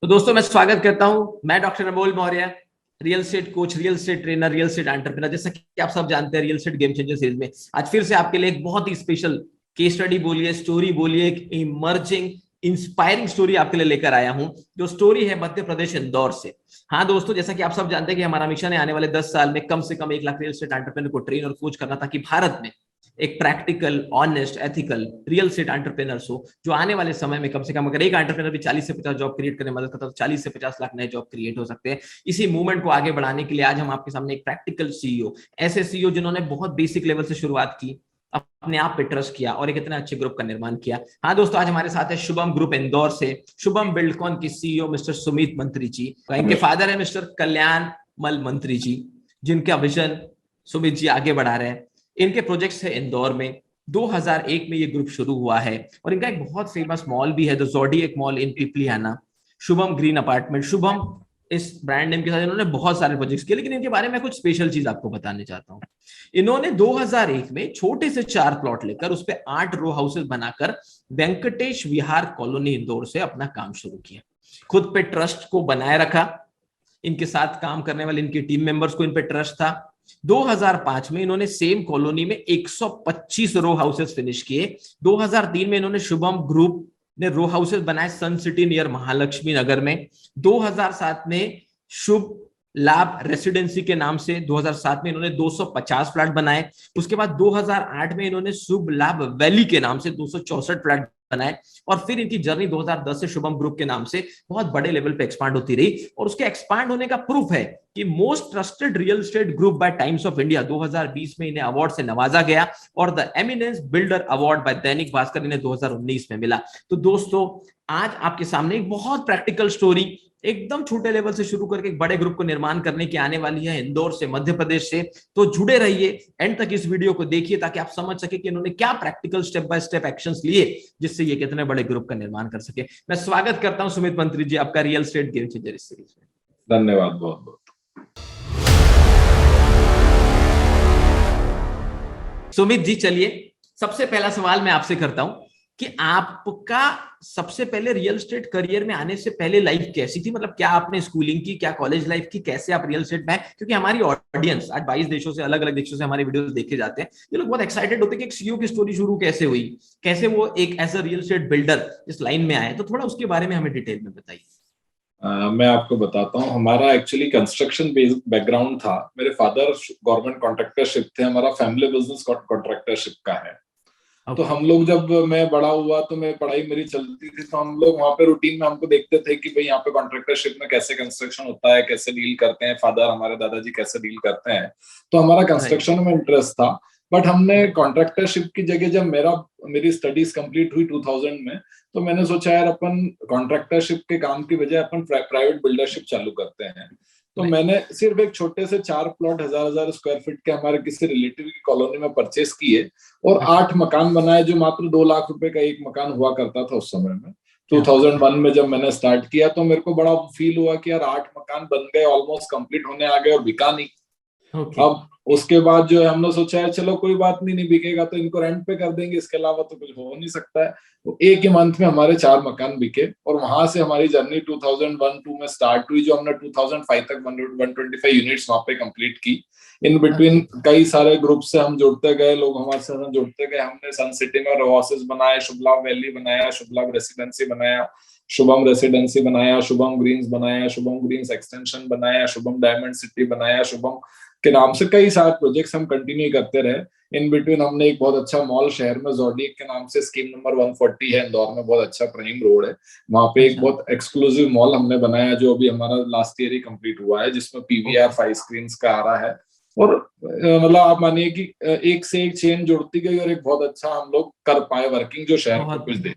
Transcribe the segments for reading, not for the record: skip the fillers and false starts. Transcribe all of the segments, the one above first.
तो दोस्तों मैं स्वागत करता हूं। मैं doctor Amol Maurya, real estate coach, real estate trainer, real estate entrepreneur. जैसा कि आप सब जानते हैं, real estate game changer series में आज फिर से आपके लिए एक बहुत ही स्पेशल केस स्टडी बोलिए, स्टोरी बोलिए, एक इमर्जिंग इंस्पायरिंग स्टोरी आपके लिए लेकर आया हूं। जो स्टोरी है मध्य प्रदेश इंदौर से। हाँ दोस्तों, जैसा कि आप सब जानते हैं कि हमारा मिशन है आने वाले 10 साल में कम से कम 1 लाख रियल एस्टेट एंटरप्रेन्योर को ट्रेन और कोच करना, ताकि भारत में एक practical, honest, ethical real estate entrepreneurs हो, जो आने वाले समय में कम से कम अगर एक एंटरप्रेन्योर भी 40 से 50 जॉब क्रिएट करने में मदद करता है तो 40 से 50 लाख नए जॉब क्रिएट हो सकते हैं। इसी मूवमेंट को आगे बढ़ाने के लिए आज हम आपके सामने एक प्रैक्टिकल सीईओ, ऐसे सीईओ जिन्होंने बहुत बेसिक लेवल से शुरुआत की, अपने आप पे ट्रस्ट किया और एक इतने अच्छे ग्रुप का निर्माण किया। हाँ दोस्तों, आज हमारे साथ है शुभम ग्रुप इंदौर से, शुभम बिल्डकॉन की सीईओ मिस्टर सुमित मंत्री जी। इनके फादर है मिस्टर कल्याण मल मंत्री जी, जिनका विजन सुमित जी आगे बढ़ा रहे हैं। इनके प्रोजेक्ट्स है इंदौर में। 2001 में ये ग्रुप शुरू हुआ है और इनका एक बहुत फेमस मॉल भी है, the zodiac mall in Pipliyana, Shubham green apartment. Shubham इस ब्रांड नेम के साथ इन्होंने बहुत सारे प्रोजेक्ट्स किए, लेकिन इनके बारे में कुछ स्पेशल चीज आपको बताने चाहता हूं। इन्होंने 2001 में छोटे से 4 प्लॉट लेकर उस पर 8 रो हाउसेस बनाकर वेंकटेश विहार कॉलोनी इंदौर से अपना काम शुरू किया। खुद पे ट्रस्ट को बनाए रखा, इनके साथ काम करने वाले इनके टीम मेंबर्स को इन पे ट्रस्ट था। 2005 में इन्होंने सेम कॉलोनी में 125 रो हाउसेस फिनिश किए। 2003 में इन्होंने शुभम ग्रुप ने रो हाउसेस बनाए सन सिटी नियर महालक्ष्मी नगर में। 2007 में शुभ लाभ रेसिडेंसी के नाम से 2007 में इन्होंने 250 फ्लैट बनाए। उसके बाद 2008 में इन्होंने शुभ लाभ वैली के नाम से 264 फ्लैट बनाए। और फिर इनकी जर्नी 2010 से शुभम ग्रुप के नाम से बहुत बड़े लेवल पे एक्सपांड होती रही। और उसके एक्सपांड होने का प्रूफ है कि most trusted real estate group by times of India 2020 में इन्हें अवार्ड से नवाजा गया और the eminence builder award bye Dainik Bhaskar इन्हें 2019 में मिला। तो दोस्तों, आज आपके सामने एक बहुत प्रैक्टिकल स्टोरी, एकदम छोटे लेवल से शुरू करके एक बड़े ग्रुप को निर्माण करने की आने वाली है इंदौर से, मध्य प्रदेश से। तो जुड़े रहिए, एंड तक इस वीडियो को देखिए ताकि आप समझ सके कि इन्होंने क्या practical step by step actions लिए जिससे ये कितने बड़े ग्रुप का निर्माण कर सके। मैं स्वागत करता हूं सुमित मंत्री जी आपका रियल एस्टेट गेम चेंजर इस सीरीज में। धन्यवाद बहुत बहुत। सुमित जी, चलिए सबसे पहला सवाल मैं आपसे करता हूं कि आपका सबसे पहले रियल एस्टेट करियर में आने से पहले लाइफ कैसी थी? मतलब क्या आपने स्कूलिंग की, क्या कॉलेज लाइफ की, कैसे आप रियल एस्टेट में आए? क्योंकि हमारी ऑडियंस आज 22 देशों से, अलग अलग देशों से हमारे वीडियोस देखे जाते हैं। ये लोग बहुत एक्साइटेड होते हैं कि एक सीईओ की स्टोरी शुरू कैसे हुई, कैसे वो एक as a real estate builder इस लाइन में आए। तो थोड़ा उसके बारे में हमें डिटेल में बताइए। मैं आपको बताता हूँ, हमारा एक्चुअली कंस्ट्रक्शन बेस्ड बैकग्राउंड था। मेरे फादर गवर्नमेंट कॉन्ट्रैक्टरशिप थे, हमारा फैमिली बिजनेस कॉन्ट्रैक्टरशिप का है। तो हम लोग, जब मैं बड़ा हुआ तो मैं पढ़ाई मेरी चलती थी, तो हम लोग वहाँ पे रूटीन में हमको देखते थे कि भाई यहाँ पे कॉन्ट्रैक्टरशिप में कैसे कंस्ट्रक्शन होता है, कैसे डील करते हैं फादर, हमारे दादाजी कैसे डील करते हैं। तो हमारा कंस्ट्रक्शन में इंटरेस्ट था। बट हमने कॉन्ट्रैक्टरशिप की जगह, जब मेरी स्टडीज कंप्लीट हुई 2000 में, तो मैंने सोचा यार अपन कॉन्ट्रैक्टरशिप के काम की बजाय अपन प्राइवेट बिल्डरशिप चालू करते हैं। तो मैंने सिर्फ एक छोटे से 4 प्लॉट 1000 स्क्वायर फीट के हमारे किसी रिलेटिव की कॉलोनी में परचेस किए और 8 मकान बनाए, जो मात्र 2 लाख रुपए का एक मकान हुआ करता था उस समय में। 2001 में जब मैंने स्टार्ट किया तो मेरे को बड़ा फील हुआ कि यार 8 मकान बन गए, ऑलमोस्ट कंप्लीट होने आ गए और बिका नहीं। अब उसके बाद जो है हमने सोचा है चलो कोई बात नहीं बिकेगा तो इनको रेंट पे कर देंगे, इसके अलावा तो कुछ हो नहीं सकता है। तो एक ही मंथ में हमारे 4 मकान बिके और वहां से हमारी जर्नी 2001-2 में स्टार्ट हुई, जो हमने 2005 तक 125 यूनिट्स वहां पे कंप्लीट की। इन बिटवीन कई सारे ग्रुप से हम जुड़ते गए, लोग हमारे साथ जुड़ते गए। हमने सन सिटी में रो हाउसेस बनाए, शुभलाभ वैली बनाया, शुभलाभ रेसिडेंसी बनाया, शुभम रेसिडेंसी बनाया, शुभम ग्रीन्स बनाया, शुभम ग्रीन्स एक्सटेंशन बनाया, शुभम डायमंड सिटी बनाया, शुभम के नाम से कई सारे प्रोजेक्ट्स हम कंटिन्यू करते रहे। इन बिटवीन हमने एक बहुत अच्छा मॉल शहर में ज़ोडिएक के नाम से, स्कीम नंबर 140 है इंदौर में, बहुत अच्छा प्राइम रोड है, वहां पे एक बहुत एक्सक्लूसिव मॉल हमने बनाया, जो अभी हमारा लास्ट ईयर ही कंप्लीट हुआ है, जिसमें पीवीआर 5 स्क्रीन्स का आ रहा है। और मतलब आप मानिए कि एक से एक चेन जुड़ती गई और एक बहुत अच्छा हम लोग कर पाए वर्किंग, जो शहर को कुछ दे।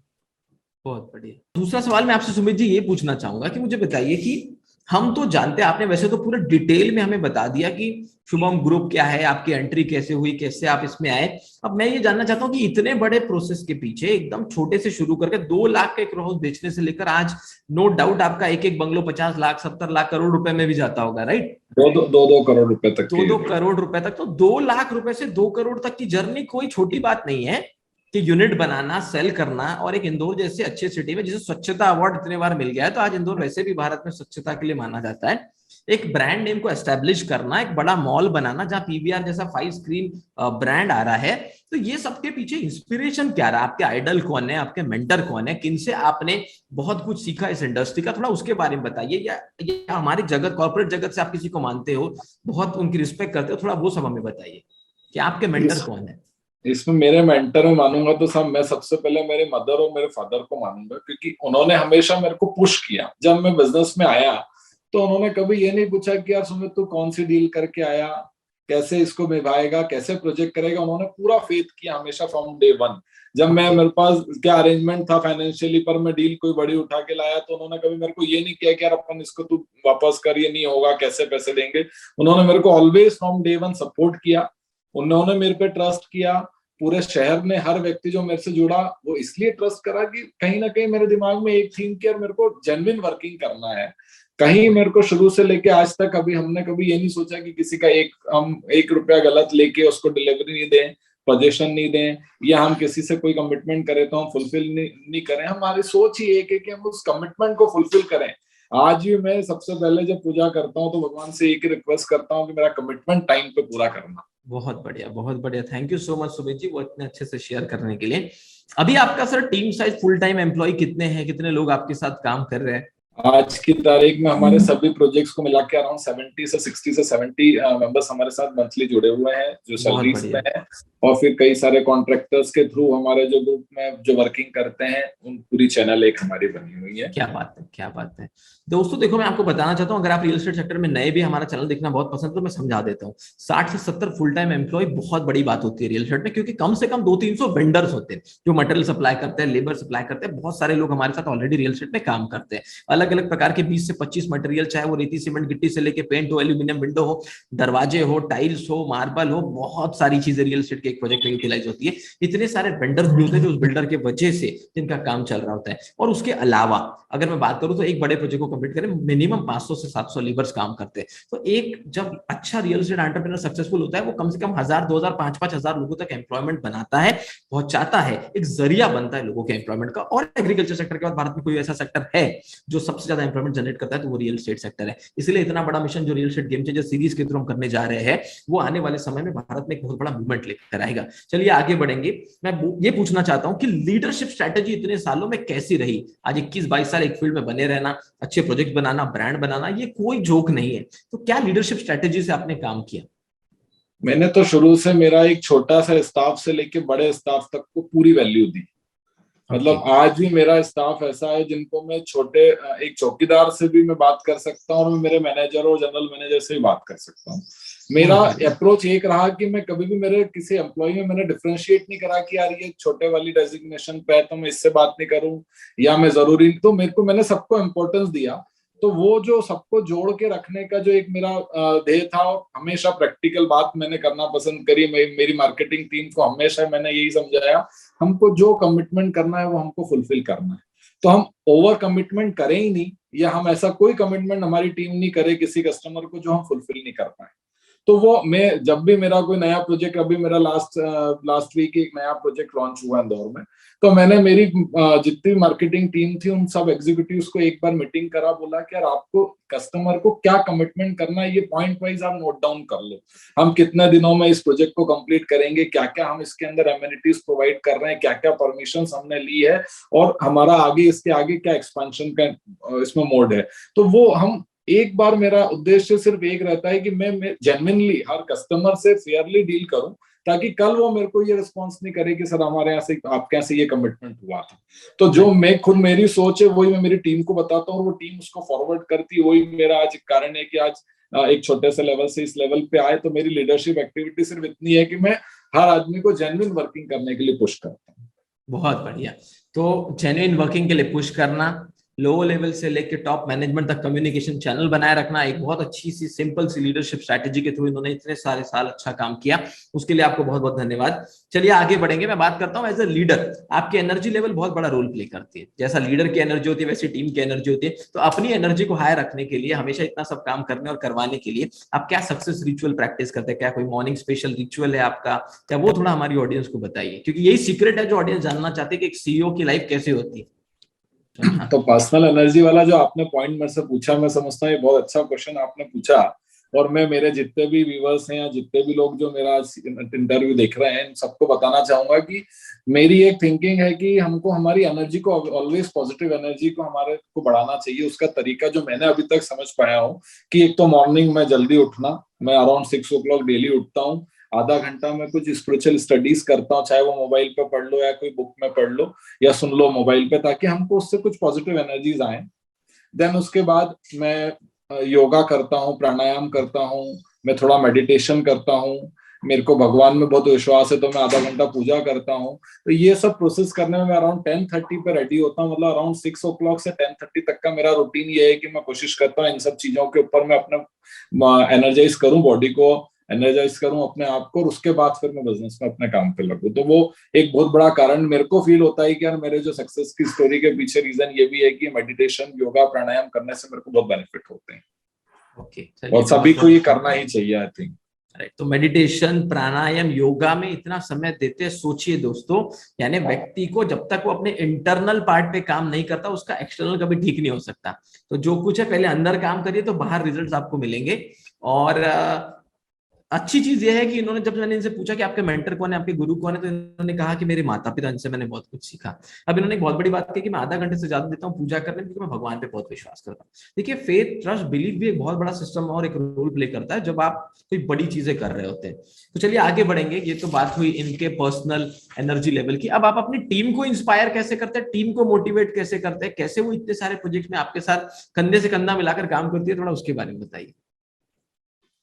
बहुत बढ़िया। दूसरा सवाल मैं आपसे सुमित जी ये पूछना चाहूंगा कि मुझे बताइए कि हम तो जानते हैं, आपने वैसे तो पूरे डिटेल में हमें बता दिया कि शुभम ग्रुप क्या है, आपकी एंट्री कैसे हुई, कैसे आप इसमें आए। अब मैं ये जानना चाहता हूँ कि इतने बड़े प्रोसेस के पीछे एकदम छोटे से शुरू करके 2 लाख का एक हाउस बेचने से लेकर आज नो डाउट आपका एक एक बंगलो 50 लाख 70 लाख करोड़ रुपए में भी जाता होगा, राइट? 2 करोड़ रुपए तक, 2 करोड़ रुपए तक। तो 2 लाख रुपए से 2 करोड़ तक की जर्नी कोई छोटी बात नहीं है। कि यूनिट बनाना, सेल करना, और एक इंदौर जैसे अच्छे सिटी में जिसे स्वच्छता अवार्ड इतने बार मिल गया है, तो आज इंदौर वैसे भी भारत में स्वच्छता के लिए माना जाता है, एक ब्रांड नेम को एस्टेब्लिश करना, एक बड़ा मॉल बनाना जहां पीवीआर जैसा 5 स्क्रीन ब्रांड आ रहा है, तो ये सबके पीछे इंस्पिरेशन क्या रहा? आपके आइडल कौन है, आपके मेंटर कौन है, किनसे आपने बहुत कुछ सीखा इस इंडस्ट्री का? थोड़ा उसके बारे में बताइए। या हमारी जगत, कॉर्पोरेट जगत से आप किसी को मानते हो, बहुत उनकी रिस्पेक्ट करते हो, थोड़ा वो सब हमें बताइए कि आपके मेंटर कौन है। इसमें मेरे मेंटर में मानूंगा तो सब, मैं सबसे पहले मेरे मदर और मेरे फादर को मानूंगा, क्योंकि उन्होंने हमेशा मेरे को पुश किया। जब मैं बिजनेस में आया तो उन्होंने कभी ये नहीं पूछा कि यार सुमित तू कौन सी डील करके आया, कैसे इसको निभाएगा, कैसे प्रोजेक्ट करेगा। उन्होंने पूरा फेथ किया हमेशा फ्रॉम डे वन। जब मैं, मेरे पास क्या अरेंजमेंट था फाइनेंशियली, पर मैं डील कोई बड़ी उठा के लाया तो उन्होंने कभी मेरे को ये नहीं किया कि यार अपन इसको तू वापस कर, ये नहीं होगा, कैसे पैसे देंगे। उन्होंने मेरे को always from day one support किया। उन्होंने मेरे पे ट्रस्ट किया। पूरे शहर ने, हर व्यक्ति जो मेरे से जुड़ा वो इसलिए ट्रस्ट करा कि कहीं ना कहीं मेरे दिमाग में एक थीम कि यार मेरे को जेन्युइन वर्किंग करना है। कहीं मेरे को शुरू से लेके आज तक हमने कभी ये नहीं सोचा कि किसी का हम 1 रुपया गलत लेके उसको डिलीवरी नहीं दें, पोजीशन नहीं दें, या हम किसी से कोई कमिटमेंट करें तो हम फुलफिल नहीं करें। हमारी सोच ही एक है कि हम उस कमिटमेंट को फुलफिल करें। आज भी मैं सबसे पहले जब पूजा करता हूँ तो भगवान से एक रिक्वेस्ट करता हूँ कि मेरा कमिटमेंट टाइम पे पूरा करना। बहुत बढ़िया, बहुत बढ़िया। Thank you so much Sumit ji, वो इतने अच्छे से शेयर करने के लिए। अभी आपका sir team size, full time employ कितने हैं, कितने लोग आपके साथ काम कर रहे हैं? आज की तारीख में हमारे सभी प्रोजेक्ट्स को मिला के अराउंड 60 से 70 मेंबर्स हमारे साथ मंथली जुड़े हुए हैं, जो सैलरीज पे हैं। और फिर कई सारे कॉन्ट्रैक्टर्स के थ्रू हमारे जो ग्रुप में जो वर्किंग करते हैं, उन पूरी चैनल एक हमारी बनी हुई है। क्या बात है, क्या बात है। दोस्तों देखो, मैं आपको बताना चाहता हूं, अगर आप रियल एस्टेट सेक्टर में नए भी, हमारा चैनल देखना बहुत पसंद, तो मैं समझा देता हूं। 60 से 70 फुल टाइम एम्प्लॉय बहुत बड़ी बात होती है रियल एस्टेट में, क्योंकि कम से कम 200-300 वेंडर्स होते हैं जो मटेरियल सप्लाई करते हैं, लेबर सप्लाई करते हैं। बहुत सारे लोग हमारे साथ ऑलरेडी रियल एस्टेट में काम करते हैं, अलग अलग प्रकार के 20 से 25 मटेरियल, चाहे वो रेती सीमेंट गिट्टी से लेके पेंट हो, एल्यूमिनियम विंडो हो, दरवाजे हो, टाइल्स हो, मार्बल हो, बहुत सारी चीजें रियल एस्टेट के एक प्रोजेक्ट में यूटिलाइज होती है। इतने सारे वेंडर्स भी होते हैं जो उस बिल्डर के वजह से जिनका काम चल रहा होता है। और उसके अलावा अगर मैं बात करूं तो एक बड़े प्रोजेक्ट को कंप्लीट करें मिनिमम 500 से 700 लेबर्स काम करते हैं। तो एक जब अच्छा रियल एस्टेट एंटरप्रेन्योर सक्सेसफुल होता है, वो कम से कम 1000, 2000, 5000 लोगों तक एम्प्लॉयमेंट बनाता है, पहुंचाता है, एक जरिया बनता है लोगों के एम्प्लॉयमेंट का। और एग्रीकल्चर सेक्टर के बाद भारत में कोई ऐसा सेक्टर है जो सबसे ज्यादा एम्प्लॉयमेंट जनरेट करता है, तो वो रियल एस्टेट सेक्टर है। इसलिए इतना बड़ा मिशन जो real estate game changer series के थ्रू हम करने जा रहे हैं, वो आने वाले समय में भारत में एक बहुत बड़ा मूवमेंट लेकर आएगा। चलिए आगे बढ़ेंगे। मैं ये पूछना चाहता हूं कि लीडरशिप स्ट्रेटेजी इतने सालों में कैसी रही? आज 21-22 साल एक फील्ड में बने रहना, अच्छे प्रोजेक्ट बनाना, ब्रांड बनाना, ये कोई जोक नहीं है। तो क्या लीडरशिप स्ट्रेटेजी से आपने काम किया? मैंने तो शुरू से, मेरा एक छोटा सा स्टाफ से लेके बड़े स्टाफ तक को पूरी वैल्यू दी। मतलब आज भी मेरा स्टाफ ऐसा है जिनको मैं छोटे, एक चौकीदार से भी मैं बात कर सकता हूँ, और मैं मेरे मैनेजर और जनरल मैनेजर से भी बात कर सकता हूँ। मेरा अप्रोच एक रहा कि मैं कभी भी मेरे किसी एम्प्लॉय में मैंने डिफरेंशिएट नहीं करा कि यार ये छोटे वाली डेजिग्नेशन पे है तो मैं इससे बात नहीं करूं, या मैं जरूरी, तो मैंने सबको इम्पोर्टेंस दिया। तो वो जो सबको जोड़ के रखने का जो एक मेरा ध्येय था, हमेशा प्रैक्टिकल बात मैंने करना पसंद करी। मेरी मार्केटिंग टीम को हमेशा मैंने यही समझाया, हमको जो कमिटमेंट करना है वो हमको फुलफिल करना है। तो हम ओवर कमिटमेंट करें ही नहीं, या हम ऐसा कोई कमिटमेंट हमारी टीम नहीं करे किसी कस्टमर को जो हम फुलफिल नहीं कर पाए। तो वो, मैं जब भी मेरा कोई नया प्रोजेक्ट, अभी मेरा लास्ट वीक एक नया प्रोजेक्ट लॉन्च हुआ इंदौर में, तो मैंने मेरी जितनी मार्केटिंग टीम थी उन सब एग्जीक्यूटिव्स को एक बार मीटिंग करा, बोला कि यार आपको कस्टमर को क्या कमिटमेंट करना है, ये पॉइंट वाइज आप नोट डाउन कर लो। हम कितने दिनों में इस प्रोजेक्ट को कंप्लीट करेंगे, क्या क्या हम इसके अंदर एमिनिटीज प्रोवाइड कर रहे हैं, क्या क्या परमिशन हमने ली है, और हमारा आगे, इसके आगे क्या एक्सपेंशन का इसमें मोड है। तो वो हम एक बार, मेरा उद्देश्य सिर्फ एक रहता है कि मैं जेन्युइनली हर कस्टमर से फेयरली डील करूं, ताकि कल वो मेरे को ये रिस्पॉन्स नहीं करे कि सर हमारे यहाँ से, आपके यहाँ से ये कमिटमेंट हुआ था। तो जो मैं खुद, मेरी सोच है वही मैं मेरी टीम को बताता हूँ, और वो टीम उसको फॉरवर्ड करती है। वही मेरा आज कारण है कि आज एक छोटे से लेवल से इस लेवल पे आए। तो मेरी लीडरशिप एक्टिविटी सिर्फ इतनी है कि मैं हर आदमी को जेन्युइन वर्किंग करने के लिए पुश करता हूँ। बहुत बढ़िया। तो जेन्युइन वर्किंग के लिए पुश करना, लो लेवल से लेकर टॉप मैनेजमेंट तक कम्युनिकेशन चैनल बनाए रखना, एक बहुत अच्छी सी सिंपल सी लीडरशिप स्ट्रैटेजी के थ्रू इन्होंने इतने सारे साल अच्छा काम किया, उसके लिए आपको बहुत बहुत धन्यवाद। चलिए आगे बढ़ेंगे। मैं बात करता हूँ एज अ लीडर, आपकी एनर्जी लेवल बहुत बड़ा रोल प्ले करती है। जैसा लीडर की एनर्जी होती है वैसे टीम की एनर्जी होती है। तो अपनी एनर्जी को हाई रखने के लिए, हमेशा इतना सब काम करने और करवाने के लिए आप क्या सक्सेस रिचुअल प्रैक्टिस करते हैं? क्या कोई मॉर्निंग स्पेशल रिचुअल है आपका? क्या वो थोड़ा हमारी ऑडियंस को बताइए, क्योंकि यही सीक्रेट है जो ऑडियंस जानना चाहते हैं कि एक सीईओ की लाइफ कैसे होती है। तो पर्सनल एनर्जी वाला जो आपने पॉइंट मेरे से पूछा, मैं समझता हूँ ये बहुत अच्छा क्वेश्चन आपने पूछा। और मैं मेरे जितने भी व्यूअर्स हैं या जितने भी लोग जो मेरा इंटरव्यू देख रहे हैं, इन सबको बताना चाहूंगा कि मेरी एक थिंकिंग है कि हमको हमारी एनर्जी को, ऑलवेज पॉजिटिव एनर्जी को हमारे को बढ़ाना चाहिए। उसका तरीका जो मैंने अभी तक समझ पाया हूँ कि एक तो मॉर्निंग में जल्दी उठना, मैं अराउंड 6 o'clock डेली उठता हूँ। आधा घंटा मैं कुछ स्पिरिचुअल स्टडीज करता हूँ, चाहे वो मोबाइल पे पढ़ लो या कोई बुक में पढ़ लो या सुन लो मोबाइल पे, ताकि हमको उससे कुछ पॉजिटिव एनर्जीज आए। देन उसके बाद मैं योगा करता हूँ, प्राणायाम करता हूँ, मैं थोड़ा मेडिटेशन करता हूँ। मेरे को भगवान में बहुत विश्वास है तो मैं आधा घंटा पूजा करता हूँ। तो ये सब प्रोसेस करने में मैं अराउंड 10:30 पे रेडी होता हूँ। मतलब अराउंड 6 o'clock से 10:30 तक का मेरा रूटीन ये है कि मैं कोशिश करता हूँ इन सब चीजों के ऊपर मैं अपना एनर्जाइज करूँ, बॉडी को एनर्जाइज करूं, अपने आप को, और उसके बाद फिर मैं बिजनेस में अपने काम पे लगूं। तो वो एक बहुत बड़ा कारण मेरे को फील होता है कि यार मेरे जो सक्सेस की स्टोरी के पीछे रीजन ये भी है कि मेडिटेशन, योगा, प्राणायाम करने से मेरे को बहुत बेनिफिट होते हैं। ओके, और सभी को ये करना ही चाहिए, आई थिंक। तो मेडिटेशन, प्राणायाम, योगा में इतना समय देते हैं, सोचिए दोस्तों, यानी व्यक्ति को जब तक वो अपने इंटरनल पार्ट पे काम नहीं करता, उसका एक्सटर्नल कभी ठीक नहीं हो सकता। तो जो कुछ है पहले अंदर काम करिए तो बाहर रिजल्ट्स आपको मिलेंगे। और अच्छी चीज ये है कि इन्होंने, जब मैंने इनसे पूछा कि आपके मेंटर कौन है, आपके गुरु कौन है, तो इन्होंने कहा कि मेरे माता पिता, इनसे मैंने बहुत कुछ सीखा। अब इन्होंने एक बहुत बड़ी बात कही कि मैं आधा घंटे से ज्यादा देता हूँ पूजा करने में, क्योंकि मैं भगवान पे बहुत विश्वास करता हूँ। देखिए, फेथ, ट्रस्ट, बिलीफ भी एक बहुत बड़ा सिस्टम और एक रोल प्ले करता है जब आप कोई बड़ी चीजें कर रहे होते हैं। तो चलिए आगे बढ़ेंगे। ये तो बात हुई इनके पर्सनल एनर्जी लेवल की। अब आप अपनी टीम को इंस्पायर कैसे करते हैं, टीम को मोटिवेट कैसे करते हैं, कैसे वो इतने सारे प्रोजेक्ट में आपके साथ कंधे से कंधा मिलाकर काम करती है, थोड़ा उसके बारे में बताइए।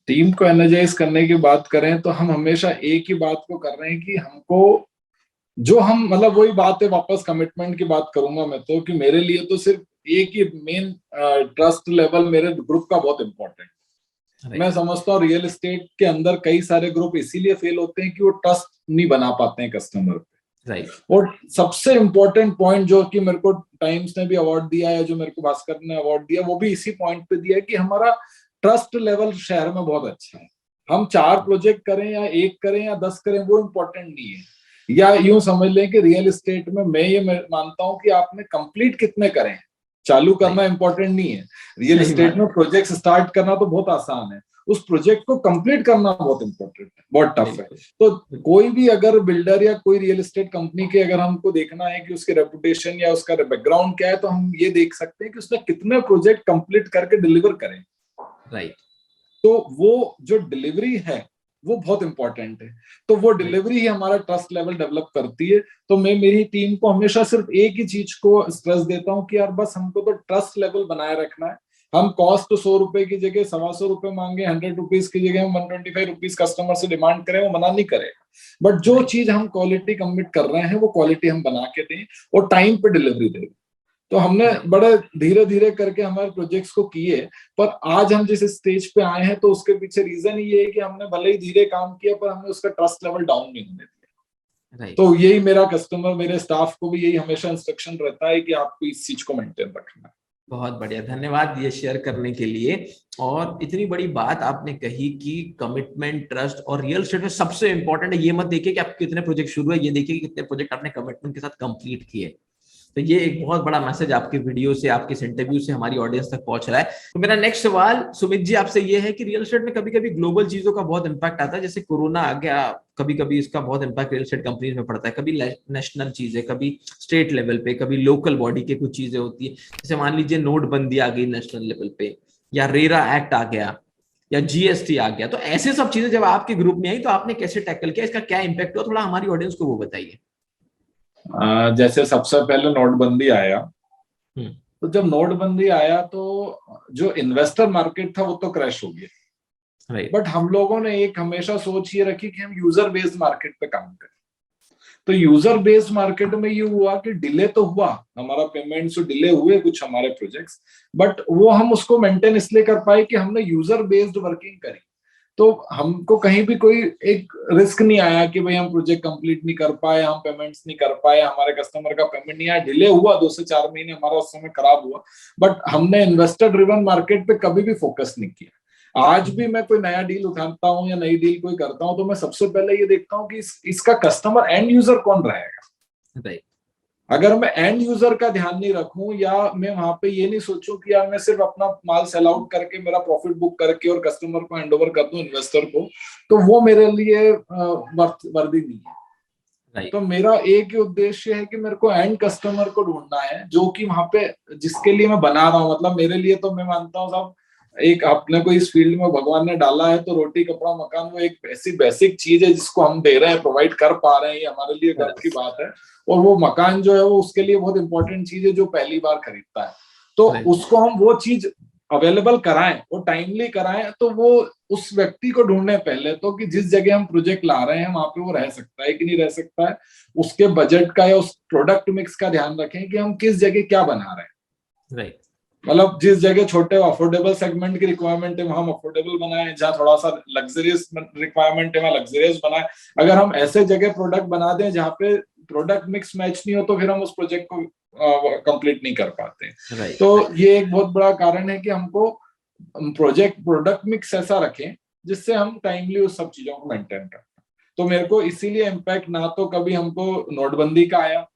टीम को एनर्जाइज करने की बात करें तो हम हमेशा एक ही बात को कर रहे हैं कि हमको, जो हम, मतलब वही बात है, वापस कमिटमेंट की बात करूंगा मैं तो, कि मेरे लिए तो सिर्फ एक ही मेन ट्रस्ट लेवल मेरे ग्रुप का बहुत इंपॉर्टेंट। मैं समझता हूँ रियल एस्टेट के अंदर कई सारे ग्रुप इसीलिए फेल होते हैं कि वो ट्रस्ट नहीं बना पाते हैं कस्टमर पे। राइट। और सबसे इंपॉर्टेंट पॉइंट जो कि मेरे को टाइम्स ने भी अवार्ड दिया है, जो मेरे को भास्कर ने अवार्ड दिया, वो भी इसी पॉइंट पे दिया है कि हमारा ट्रस्ट लेवल शहर में बहुत अच्छा है। हम 4 प्रोजेक्ट करें या 1 करें या 10 करें, वो इम्पोर्टेंट नहीं है। या यूं समझ लें कि रियल एस्टेट में मैं ये मानता हूं कि आपने कंप्लीट कितने करें, चालू करना इंपॉर्टेंट नहीं है। रियल एस्टेट में प्रोजेक्ट स्टार्ट करना तो बहुत आसान है, उस प्रोजेक्ट को कंप्लीट करना बहुत इंपॉर्टेंट है, बहुत टफ है। तो कोई भी अगर बिल्डर या कोई रियल एस्टेट कंपनी के अगर हमको देखना है कि उसके रेपुटेशन या उसका बैकग्राउंड क्या है, तो हम ये देख सकते हैं कि उसने कितने प्रोजेक्ट कंप्लीट करके डिलीवर करें। राइट। तो वो जो डिलीवरी है वो बहुत इंपॉर्टेंट है। तो वो डिलीवरी ही हमारा ट्रस्ट लेवल डेवलप करती है। तो मैं मेरी टीम को हमेशा सिर्फ एक ही चीज को स्ट्रेस देता हूँ कि यार बस हमको तो ट्रस्ट लेवल बनाए रखना है। हम कॉस्ट 100 रुपए की जगह 125 रुपए मांगे, 100 रुपीज की जगह हम 125 रुपीज कस्टमर से डिमांड करें, वो मना नहीं करेगा। बट जो चीज हम क्वालिटी कमिट कर रहे हैं वो क्वालिटी हम बना के दें और टाइम पे डिलीवरी दें। तो हमने बड़े धीरे धीरे करके हमारे प्रोजेक्ट्स को किए, पर आज हम जिस स्टेज पे आए हैं तो उसके पीछे रीजन ये है कि हमने भले ही धीरे काम किया पर हमने उसका ट्रस्ट लेवल डाउन नहीं होने दिया। तो यही मेरा कस्टमर, मेरे स्टाफ को भी यही हमेशा इंस्ट्रक्शन रहता है कि आपको इस चीज को मेंटेन रखना है। बहुत बढ़िया, धन्यवाद ये शेयर करने के लिए। और इतनी बड़ी बात आपने कही कि कमिटमेंट, ट्रस्ट, और रियल एस्टेट में सबसे इंपॉर्टेंट है, ये मत देखिए कि आप कितने प्रोजेक्ट शुरू है, ये देखिए कि कितने प्रोजेक्ट आपने कमिटमेंट के साथ कंप्लीट किए। तो ये एक बहुत बड़ा मैसेज आपके वीडियो से, आपके इस इंटरव्यू से हमारी ऑडियंस तक पहुंच रहा है। तो मेरा नेक्स्ट सवाल सुमित जी आपसे ये है कि रियल एस्टेट में कभी कभी ग्लोबल चीजों का बहुत इंपैक्ट आता है, जैसे कोरोना आ गया, कभी कभी इसका बहुत इंपैक्ट रियल एस्टेट कंपनीज में पड़ता है। कभी नेशनल चीजें, कभी स्टेट लेवल पे, कभी लोकल बॉडी के कुछ चीजें होती है। जैसे मान लीजिए नोटबंदी आ गई नेशनल लेवल पे, या रेरा एक्ट आ गया, या जीएसटी आ गया। तो ऐसे सब चीजें जब आपके ग्रुप में आई तो आपने कैसे टैकल किया, इसका क्या इंपैक्ट हुआ, थोड़ा हमारी ऑडियंस को वो बताइए। जैसे सबसे पहले नोटबंदी आया, तो जब नोटबंदी आया तो जो इन्वेस्टर मार्केट था वो तो क्रैश हो गया। बट हम लोगों ने एक हमेशा सोच ये रखी कि हम यूजर बेस्ड मार्केट पे काम करें। तो यूजर बेस्ड मार्केट में ये हुआ कि डिले तो हुआ, हमारा पेमेंट से डिले हुए कुछ हमारे प्रोजेक्ट्स, बट वो हम उसको मेंटेन इसलिए कर पाए कि हमने यूजर बेस्ड वर्किंग करी। तो हमको कहीं भी कोई एक रिस्क नहीं आया कि भाई हम प्रोजेक्ट कंप्लीट नहीं कर पाए, हम पेमेंट्स नहीं कर पाए, हमारे कस्टमर का पेमेंट नहीं आया, डिले हुआ 2 से 4 महीने हमारा उस समय खराब हुआ, बट हमने इन्वेस्टर ड्रिवन मार्केट पे कभी भी फोकस नहीं किया। आज भी मैं कोई नया डील उठाता हूँ या नई डील कोई करता हूँ तो मैं सबसे पहले ये देखता हूँ कि इसका कस्टमर एंड यूजर कौन रहेगा। राइट। अगर मैं एंड यूजर का ध्यान नहीं रखूं या मैं वहां पे ये नहीं सोचूं कि यार मैं सिर्फ अपना माल सेल आउट करके मेरा प्रॉफिट बुक करके और कस्टमर को हैंड ओवर कर दूं इन्वेस्टर को, तो वो मेरे लिए वर्दी नहीं है। राइट। तो मेरा एक ही उद्देश्य है कि मेरे को एंड कस्टमर को ढूंढना है जो कि वहां पे जिसके लिए मैं बना रहा हूँ। मतलब मेरे लिए तो मैं मानता हूँ सब एक अपने को इस फील्ड में भगवान ने डाला है तो रोटी कपड़ा मकान वो एक ऐसी बेसिक चीज है जिसको हम दे रहे हैं, प्रोवाइड कर पा रहे हैं, ये हमारे लिए गर्व की बात है। और वो मकान जो है वो उसके लिए बहुत इंपॉर्टेंट चीज है जो पहली बार खरीदता है, तो उसको हम वो चीज अवेलेबल कराएं और टाइमली कराएं, तो वो उस व्यक्ति को ढूंढने पहले तो कि जिस जगह हम प्रोजेक्ट ला रहे हैं वहां पे वो रह सकता है कि नहीं रह सकता है, उसके बजट का या उस प्रोडक्ट मिक्स का ध्यान रखें कि हम किस जगह क्या बना रहे हैं। राइट। मतलब जिस जगह छोटे अफोर्डेबल सेगमेंट की रिक्वायरमेंट है वहां हम अफोर्डेबल बनाए, जहाँ थोड़ा सा लग्जरियस रिक्वायरमेंट है वहां लग्जरियस बनाए। अगर हम ऐसे जगह प्रोडक्ट बना दें जहाँ पे प्रोडक्ट मिक्स मैच नहीं हो तो फिर हम उस प्रोजेक्ट को कंप्लीट नहीं कर पाते। तो ये एक बहुत बड़ा कारण है कि हमको प्रोडक्ट मिक्स ऐसा रखें जिससे हम टाइमली उस सब चीजों को मेंटेन करें। तो मेरे को इसीलिए इम्पैक्ट ना तो कभी हमको नोटबंदी का आया,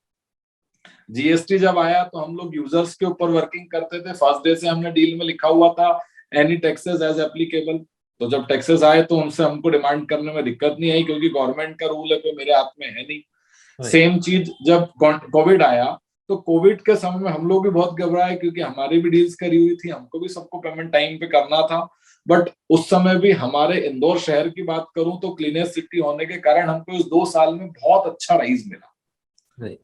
जीएसटी जब आया तो हम लोग यूजर्स के ऊपर वर्किंग करते थे, फर्स्ट डे से हमने डील में लिखा हुआ था एनी टैक्सेस एज एप्लीकेबल। तो जब टैक्सेस आए तो हमको डिमांड करने में दिक्कत नहीं आई क्योंकि गवर्नमेंट का रूल है, कोई मेरे हाथ में है नहीं। सेम चीज जब कोविड आया तो कोविड के समय में हम लोग भी बहुत घबराए क्योंकि हमारी भी डील्स करी हुई थी, हमको भी सबको पेमेंट टाइम पे करना था। बट उस समय भी हमारे इंदौर शहर की बात करूं तो क्लीनेस्ट सिटी होने के कारण हमको इस 2 साल में बहुत अच्छा राइज मिला।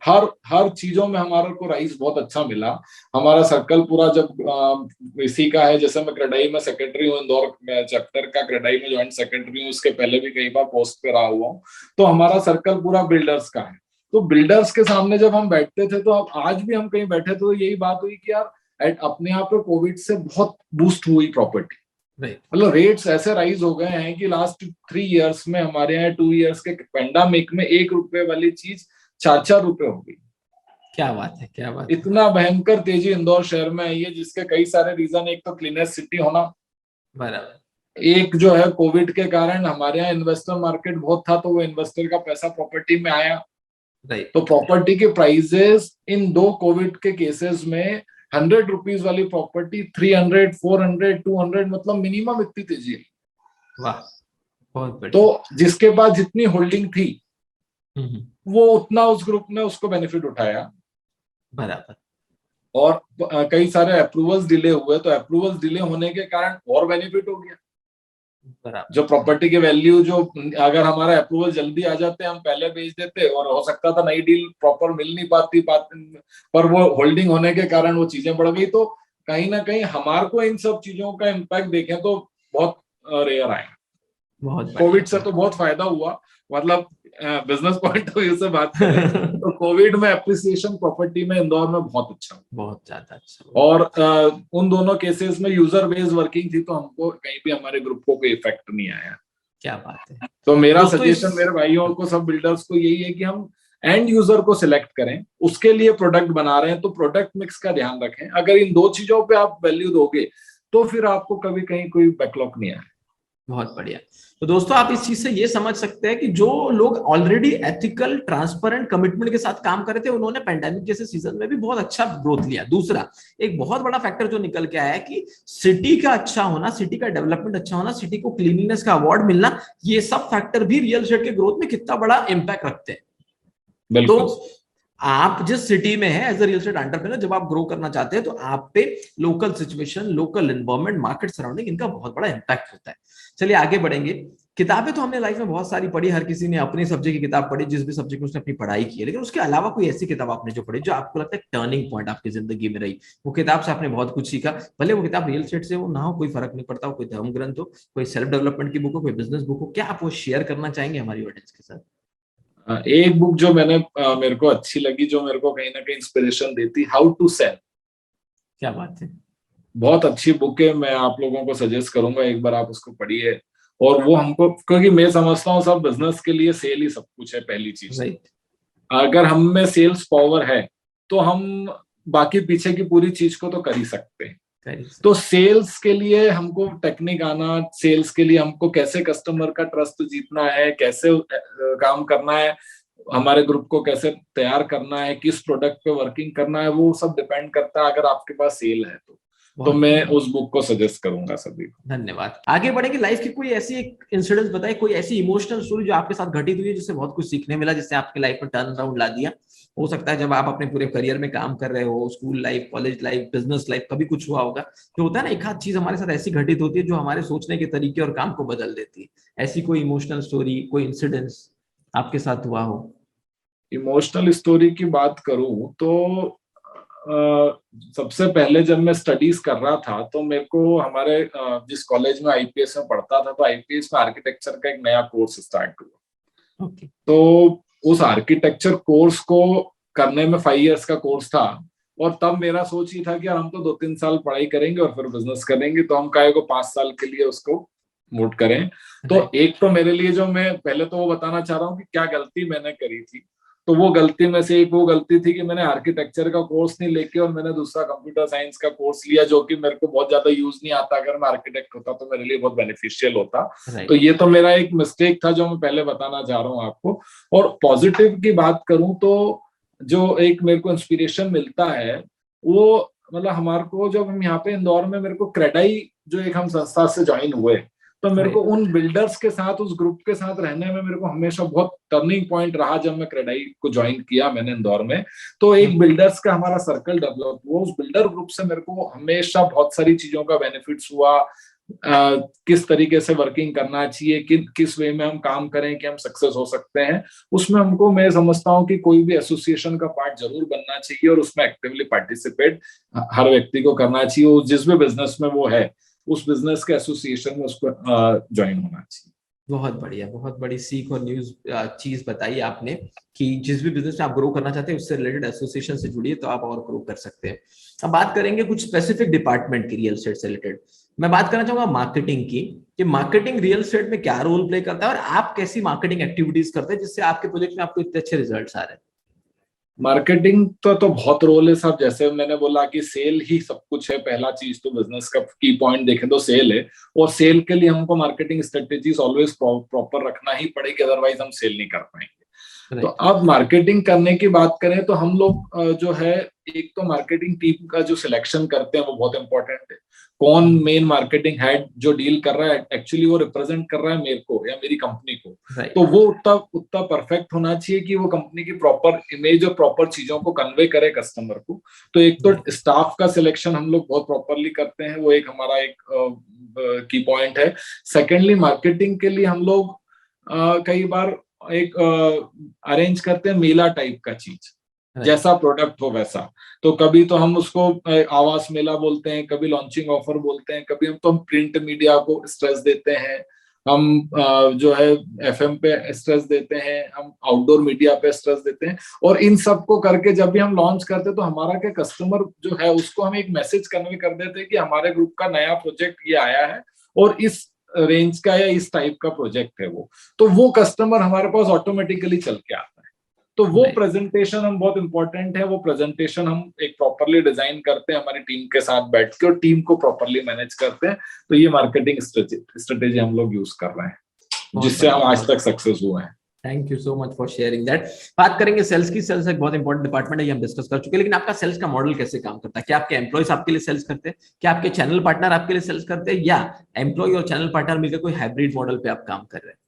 हर चीजों में हमारे को राइज बहुत अच्छा मिला। हमारा सर्कल पूरा जब इसी का है, जैसे मैं क्रेडाई में सेक्रेटरी हूँ, इंदौर चैप्टर का क्रेडाई में ज्वाइंट सेक्रेटरी हूँ, उसके पहले भी कई बार पोस्ट पे रहा हुआ हूँ। तो हमारा सर्कल पूरा बिल्डर्स का है। तो बिल्डर्स के सामने जब हम बैठते थे तो अब आज भी हम कहीं बैठे तो यही बात हुई कि यार अपने यहाँ पे कोविड से बहुत बूस्ट हुई प्रॉपर्टी। मतलब रेट्स ऐसे राइज हो गए हैं कि लास्ट 3 इयर्स में हमारे यहाँ 2 इयर्स के पेंडेमिक में 1 रुपए वाली चीज 4-4 रुपए हो गई। क्या बात है, क्या बात इतना भयंकर तेजी इंदौर शहर में आई है जिसके कई सारे रीजन, एक तो क्लीनेस्ट सिटी होना, बराबर, एक जो है कोविड के कारण हमारे यहाँ इन्वेस्टर मार्केट बहुत था तो वो इन्वेस्टर का पैसा प्रॉपर्टी में आया। तो प्रॉपर्टी के प्राइजेस इन 2 कोविड के केसेस में 100 रुपीज वाली प्रॉपर्टी 300, 400, 200, मतलब मिनिमम इतनी तेजी है। वाह, बहुत बढ़िया। तो जिसके पास जितनी होल्डिंग थी वो उतना उस ग्रुप ने उसको बेनिफिट उठाया। बराबर। और कई सारे अप्रूवल्स डिले हुए तो अप्रूवल्स डिले होने के कारण और बेनिफिट हो गया। बराबर। जो प्रॉपर्टी के वैल्यू जो अगर हमारा अप्रूवल जल्दी आ जाते हम पहले बेच देते और हो सकता था नई डील प्रॉपर मिल नहीं पाती पर वो होल्डिंग होने के कारण वो चीजें बढ़ गई। तो कहीं ना कहीं हमारे को इन सब चीजों का इम्पैक्ट देखें तो बहुत रेयर आए। कोविड से तो बहुत फायदा हुआ, मतलब बिजनेस पॉइंट ऑफ व्यू से बात करें तो कोविड में एप्रिसिएशन प्रॉपर्टी में इंदौर में बहुत अच्छा, बहुत ज्यादा अच्छा। और उन दोनों केसेस में यूजर बेस्ड वर्किंग थी तो हमको कहीं भी हमारे ग्रुप को कोई इफेक्ट नहीं आया। क्या बात है। तो मेरा सजेशन मेरे भाइयों को, सब बिल्डर्स को यही है कि हम एंड यूजर को सिलेक्ट करें, उसके लिए प्रोडक्ट बना रहे हैं तो प्रोडक्ट मिक्स का ध्यान रखें। अगर इन 2 चीजों पे आप वैल्यू दोगे तो फिर आपको कभी कहीं कोई बैकलॉग नहीं आए। बहुत बढ़िया। तो दोस्तों आप इस चीज से ये समझ सकते हैं कि जो लोग ऑलरेडी एथिकल, ट्रांसपेरेंट, कमिटमेंट के साथ काम कर रहे थे उन्होंने पैंडेमिक जैसे सीजन में भी बहुत अच्छा ग्रोथ लिया। दूसरा एक बहुत बड़ा फैक्टर जो निकल के आया है कि सिटी का अच्छा होना, सिटी का डेवलपमेंट अच्छा होना, सिटी को क्लीनिनेस का अवार्ड मिलना, ये सब फैक्टर भी रियल एस्टेट के ग्रोथ में कितना बड़ा इंपैक्ट रखते हैं। तो आप जिस सिटी में है as a real estate entrepreneur, जब आप ग्रो करना चाहते हैं तो आप पे local situation, local environment, market surrounding, इनका बहुत बड़ा इंपैक्ट होता है। चलिए आगे बढ़ेंगे। किताबें तो हमने लाइफ में बहुत सारी पढ़ी, हर किसी ने अपनी सब्जेक्ट की किताब पढ़ी, जिस भी सब्जेक्ट में उसने अपनी पढ़ाई की है, लेकिन उसके अलावा कोई ऐसी किताब आपने जो पढ़ी जो आपको लगता है टर्निंग पॉइंट आपकी जिंदगी में रही, वो किताब से आपने बहुत कुछ सीखा, भले वो किताब रियल एस्टेट से हो ना हो, कोई फर्क नहीं पड़ता, कोई धर्म ग्रंथ हो, कोई सेल्फ डेवलपमेंट की बुक हो, कोई बिजनेस बुक हो, क्या आप वो शेयर करना चाहेंगे हमारी ऑडियंस के साथ? एक बुक जो मेरे को अच्छी लगी, जो मेरे को कहीं ना कहीं इंस्पिरेशन देती, हाउ टू सेल। क्या बात है। बहुत अच्छी बुक है, मैं आप लोगों को सजेस्ट करूंगा, एक बार आप उसको पढ़िए। और वो हमको, क्योंकि मैं समझता हूँ सब बिजनेस के लिए सेल ही सब कुछ है, पहली चीज। राइट। अगर हम में सेल्स पावर है तो हम बाकी पीछे की पूरी चीज को तो कर ही सकते हैं। तो सेल्स के लिए हमको टेक्निक आना, सेल्स के लिए हमको कैसे कस्टमर का ट्रस्ट जीतना है, कैसे काम करना है, हमारे ग्रुप को कैसे तैयार करना है, किस प्रोडक्ट पे वर्किंग करना है, वो सब डिपेंड करता है अगर आपके पास सेल है तो मैं उस बुक को सजेस्ट करूंगा सभी को। धन्यवाद। आगे बढ़ेंगे। लाइफ की कोई ऐसी एक इंसिडेंस बताए, कोई ऐसी इमोशनल स्टोरी जो आपके साथ घटित हुई है, जिससे बहुत कुछ सीखने मिला, जिससे आपके लाइफ में टर्न अराउंड ला दिया। हो सकता है जब आप अपने पूरे करियर में काम कर रहे हो, school life, college life, business life, कभी कुछ हुआ होगा। जो होता है ना, एक आध चीज हमारे साथ ऐसी घटित होती है जो हमारे सोचने के तरीके और काम को बदल देती है। ऐसी कोई इमोशनल स्टोरी, कोई इंसिडेंस आपके साथ हुआ हो? इमोशनल स्टोरी की बात करूं तो सबसे पहले जब मैं स्टडीज कर रहा था तो मेरे को हमारे जिस कॉलेज में आईपीएस में पढ़ता था, तो आईपीएस में आर्किटेक्चर का एक नया कोर्स स्टार्ट हुआ। तो उस आर्किटेक्चर कोर्स को करने में 5 इयर्स का कोर्स था। और तब मेरा सोच ही था कि यार हम तो 2-3 साल पढ़ाई करेंगे और फिर बिजनेस करेंगे, तो हम काहे को 5 साल के लिए उसको मूड करें। तो एक तो मेरे लिए, जो मैं पहले तो वो बताना चाह रहा हूँ कि क्या गलती मैंने करी थी। तो वो गलती में से एक वो गलती थी कि मैंने आर्किटेक्चर का कोर्स नहीं लेके और मैंने दूसरा कंप्यूटर साइंस का कोर्स लिया, जो कि मेरे को बहुत ज्यादा यूज नहीं आता। अगर मैं आर्किटेक्ट होता तो मेरे लिए बहुत बेनिफिशियल होता। तो ये तो मेरा एक मिस्टेक था जो मैं पहले बताना चाह रहा हूँ आपको। और पॉजिटिव की बात करूं तो जो एक मेरे को इंस्पिरेशन मिलता है वो, मतलब हमारे को जब हम यहाँ पे इंदौर में, मेरे को क्रेडाई जो एक हम संस्था से ज्वाइन हुए, तो मेरे को उन बिल्डर्स के साथ, उस ग्रुप के साथ रहने में मेरे को हमेशा बहुत टर्निंग पॉइंट रहा। जब मैं क्रेडाई को ज्वाइन किया मैंने इंदौर में, तो एक बिल्डर्स का हमारा सर्कल डेवलप हुआ। उस बिल्डर ग्रुप से मेरे को हमेशा बहुत सारी चीजों का बेनिफिट्स हुआ। किस तरीके से वर्किंग करना चाहिए, किस वे में हम काम करें कि हम सक्सेस हो सकते हैं, उसमें हमको, मैं समझता हूँ कि कोई भी एसोसिएशन का पार्ट जरूर बनना चाहिए और उसमें एक्टिवली पार्टिसिपेट हर व्यक्ति को करना चाहिए। जिस भी बिजनेस में वो है, उस बिजनेस के एसोसिएशन में उसको ज्वाइन होना चाहिए। बहुत बढ़िया, बहुत बड़ी सीख और न्यूज चीज बताई आपने कि जिस भी बिजनेस में आप ग्रो करना चाहते हैं उससे रिलेटेड एसोसिएशन से जुड़िए तो आप और ग्रो कर सकते हैं। अब बात करेंगे कुछ स्पेसिफिक डिपार्टमेंट की रियल एस्टेट से रिलेटेड। मैं बात करना चाहूंगा मार्केटिंग की, कि मार्केटिंग रियल एस्टेट में क्या रोल प्ले करता है और आप कैसी मार्केटिंग एक्टिविटीज करते हैं जिससे आपके प्रोजेक्ट में आपको इतने अच्छे रिजल्ट्स आ रहे हैं। मार्केटिंग तो बहुत रोल है साहब। जैसे मैंने बोला कि सेल ही सब कुछ है, पहला चीज तो बिजनेस का की पॉइंट देखें तो सेल है। और सेल के लिए हमको मार्केटिंग स्ट्रेटेजीज ऑलवेज प्रॉपर रखना ही पड़ेगी, अदरवाइज हम सेल नहीं कर पाएंगे। तो अब मार्केटिंग करने की बात करें तो हम लोग जो है, एक तो मार्केटिंग टीम का जो सिलेक्शन करते हैं वो बहुत इंपॉर्टेंट है। कौन मेन मार्केटिंग हेड जो डील कर रहा है, एक्चुअली वो रिप्रेजेंट कर रहा है मेरे को या मेरी कंपनी को, तो वो उतना परफेक्ट होना चाहिए कि वो कंपनी की प्रॉपर इमेज और प्रॉपर चीजों को कन्वे करे कस्टमर को। तो एक तो स्टाफ का सिलेक्शन हम लोग बहुत प्रॉपरली करते हैं, वो एक हमारा एक की पॉइंट है। सेकेंडली, मार्केटिंग के लिए हम लोग कई बार एक अरेंज करते हैं मेला टाइप का चीज, जैसा प्रोडक्ट हो वैसा। तो कभी तो हम उसको आवास मेला बोलते हैं, कभी लॉन्चिंग ऑफर बोलते हैं, कभी हम प्रिंट मीडिया को स्ट्रेस देते हैं, हम जो है एफएम पे स्ट्रेस देते हैं, हम आउटडोर मीडिया पे स्ट्रेस देते हैं। और इन सब को करके जब भी हम लॉन्च करते हैं तो हमारा क्या कस्टमर जो है उसको हम एक मैसेज कन्वे कर देते हैं कि हमारे ग्रुप का नया प्रोजेक्ट ये आया है और इस रेंज का या इस टाइप का प्रोजेक्ट है वो। तो वो कस्टमर हमारे पास ऑटोमेटिकली चल के आता है। तो वो प्रेजेंटेशन हम बहुत इंपॉर्टेंट है, वो प्रेजेंटेशन हम एक प्रॉपरली डिजाइन करते हैं हमारी टीम के साथ बैठ के और टीम को प्रॉपरली मैनेज करते हैं। तो ये मार्केटिंग स्ट्रेटेजी हम लोग यूज कर रहे हैं जिससे हम आज तक सक्सेस हुए हैं। Thank you so much for sharing that. बात करेंगे सेल्स की। सेल्स एक बहुत इंपॉर्टेंट डिपार्टमेंट है, ये हम डिस्कस कर चुके हैं। लेकिन आपका सेल्स का मॉडल कैसे काम करता है? क्या आपके एम्प्लॉयज आपके लिए सेल्स करते हैं? क्या आपके चैनल पार्टनर आपके लिए सेल्स करते हैं? या एम्प्लॉय और चैनल पार्टनर मिलकर कोई हाइब्रिड मॉडल पे आप काम कर रहे हैं?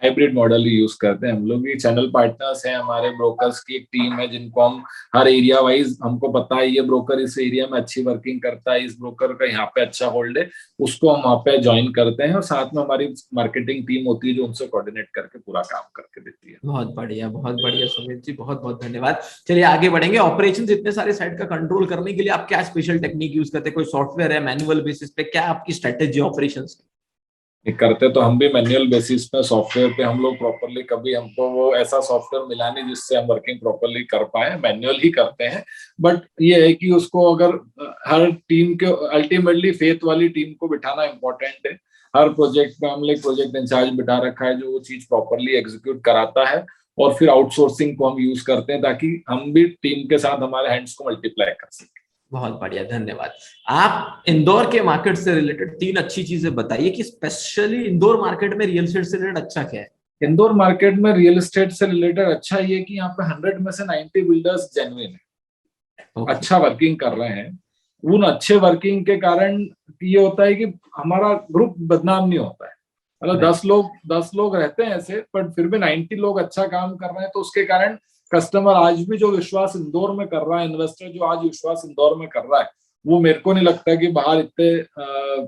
हाइब्रिड मॉडल ही यूज करते हैं हम लोग। ये चैनल पार्टनर्स हैं हमारे, ब्रोकर्स की एक टीम है जिनको हम हर एरिया वाइज, हमको पता है ये ब्रोकर इस एरिया में अच्छी वर्किंग करता है, इस ब्रोकर का यहाँ पे अच्छा होल्ड है, उसको हम वहाँ पे ज्वाइन करते हैं। और साथ में हमारी मार्केटिंग टीम होती है जो उनसे कोऑर्डिनेट करके पूरा काम करके देती है। बहुत बढ़िया सुमित जी, बहुत बहुत धन्यवाद। चलिए आगे बढ़ेंगे। ऑपरेशंस इतने सारे साइट का कंट्रोल करने के लिए आप क्या स्पेशल टेक्निक यूज करते हैं? कोई सॉफ्टवेयर है, मैनुअल बेसिस पे? क्या आपकी स्ट्रेटेजी ऑपरेशंस? करते तो हम भी मैन्युअल बेसिस पे सॉफ्टवेयर पे हम लोग प्रॉपरली, कभी हमको वो ऐसा सॉफ्टवेयर मिला नहीं जिससे हम वर्किंग प्रॉपरली कर पाए, मैन्युअल ही करते हैं। बट ये है कि उसको अगर हर टीम के अल्टीमेटली फेथ वाली टीम को बिठाना इंपॉर्टेंट है। हर प्रोजेक्ट में हमने एक प्रोजेक्ट इंचार्ज बिठा रखा है जो वो चीज प्रॉपरली एग्जीक्यूट कराता है, और फिर आउटसोर्सिंग को हम यूज करते हैं ताकि हम भी टीम के साथ हमारे हैंड्स को मल्टीप्लाई कर सकें। बहुत बढ़िया, धन्यवाद। आप इंदौर के मार्केट से रिलेटेड 3 अच्छी चीजें बताइए कि स्पेशली इंदौर मार्केट में रियल एस्टेट से रिलेटेड अच्छा क्या है। इंदौर मार्केट में रियल एस्टेट से रिलेटेड अच्छा ये कि यहाँ पे 100 में से 90 बिल्डर्स जेन्युइन है, अच्छा वर्किंग कर रहे हैं। उन अच्छे वर्किंग के कारण ये होता है कि हमारा ग्रुप बदनाम नहीं होता है। मतलब 10 लोग रहते हैं ऐसे, बट फिर भी 90 लोग अच्छा काम कर रहे हैं, तो उसके कारण कस्टमर आज भी जो विश्वास इंदौर में कर रहा है, इन्वेस्टर जो आज विश्वास इंदौर में कर रहा है, वो मेरे को नहीं लगता कि बाहर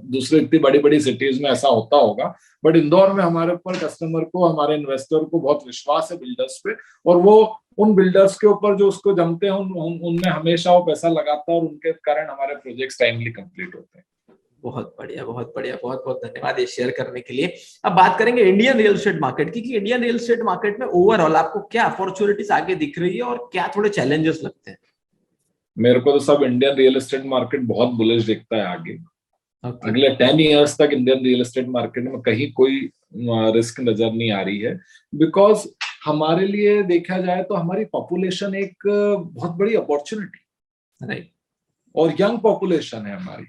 दूसरे इतनी बड़ी बड़ी सिटीज में ऐसा होता होगा। बट इंदौर में हमारे ऊपर कस्टमर को, हमारे इन्वेस्टर को बहुत विश्वास है बिल्डर्स पे, और वो उन बिल्डर्स के ऊपर जो उसको जमते हैं उनमें हमेशा वो पैसा लगाता है, और उनके कारण हमारे प्रोजेक्ट्स टाइमली कंप्लीट होते हैं। बहुत बढ़िया, बहुत बढ़िया, बहुत बहुत धन्यवाद ये शेयर करने के लिए। अब बात करेंगे इंडियन रियल एस्टेट मार्केट की, कि इंडियन रियल एस्टेट मार्केट में ओवरऑल आपको क्या अपॉर्चुनिटीज आगे दिख रही है और क्या थोड़े चैलेंजेस लगते हैं। मेरे को तो सब इंडियन रियल एस्टेट मार्केट बहुत बुलिश दिखता है आगे। अगले 10 इयर्स तक इंडियन रियल एस्टेट मार्केट में कहीं कोई रिस्क नजर नहीं आ रही है, बिकॉज हमारे लिए देखा जाए तो हमारी पॉपुलेशन एक बहुत बड़ी अपॉर्चुनिटी, राइट, और यंग पॉपुलेशन है हमारी।